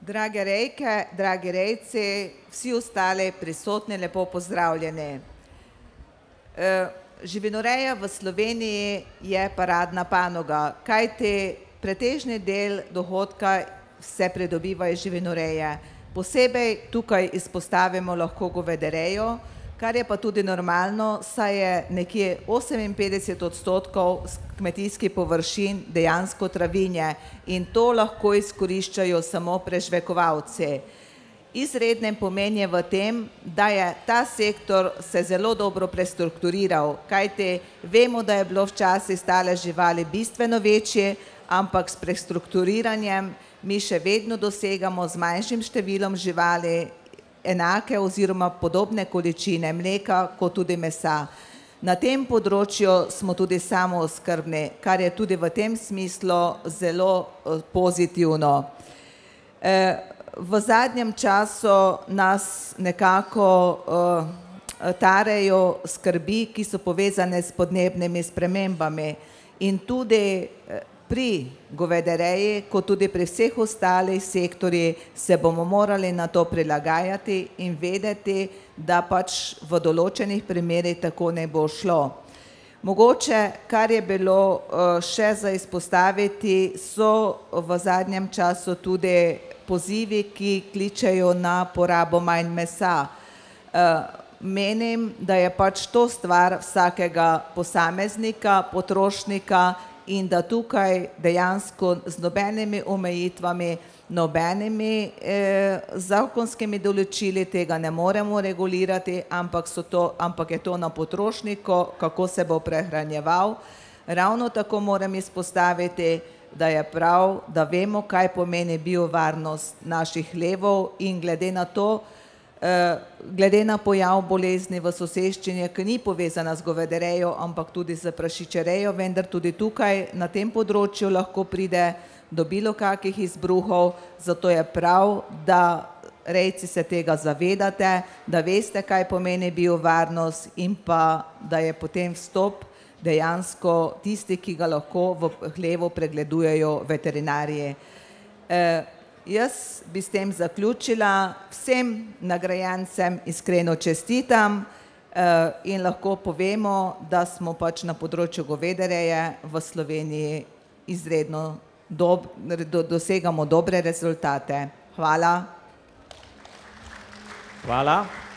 Drage rejke, dragi rejci, vsi ostali prisotni, lepo pozdravljeni. Živinoreja v Sloveniji je paradna panoga, kajti pretežni del dohodka se pridobiva iz živinoreje. Posebej tukaj izpostavimo lahko govedorejo, kar je pa tudi normalno, saj je nekje 58% kmetijskih površin dejansko travinje in to lahko izkoriščajo samo prežvekovalci. Izrednem pomen je v tem, da je ta sektor se zelo dobro prestrukturiral, kajti vemo, da je bilo včasih stale živali bistveno večje, ampak s prestrukturiranjem mi še vedno dosegamo z manjšim številom živali enake oziroma podobne količine mleka kot tudi mesa. Na tem področju smo tudi samooskrbni, kar je tudi v tem smislu zelo pozitivno. V zadnjem času nas nekako tarejo skrbi, ki so povezane s podnebnimi spremembami in tudi pri govedoreji, kot tudi pri vseh ostalih sektorjih, se bomo morali na to prilagajati in vedeti, da pač v določenih primerih tako ne bo šlo. Mogoče, kar je bilo še za izpostaviti, so v zadnjem času tudi pozivi, ki kličejo na porabo manj mesa. Menim, da je pač to stvar vsakega posameznika, potrošnika, in da tukaj dejansko z nobenimi omejitvami, nobenimi zakonskimi določili tega ne moremo regulirati, ampak je to na potrošniku, kako se bo prehranjeval. Ravno tako moram izpostaviti, da je prav, da vemo, kaj pomeni biovarnost naših hlevov in glede na to, glede na pojav bolezni v soseščini, ki ni povezana z govedorejo, ampak tudi z prašičerejo, vendar tudi tukaj na tem področju lahko pride do bilo kakih izbruhov, zato je prav, da rejci se tega zavedate, da veste, kaj pomeni biovarnost in pa, da je potem vstop dejansko tisti, ki ga lahko v hlevu pregledujejo veterinarji. Jaz bi s tem zaključila, vsem nagrajencem iskreno čestitam in lahko povemo, da smo pač na področju govedoreje v Sloveniji izredno dosegamo dobre rezultate. Hvala. Hvala.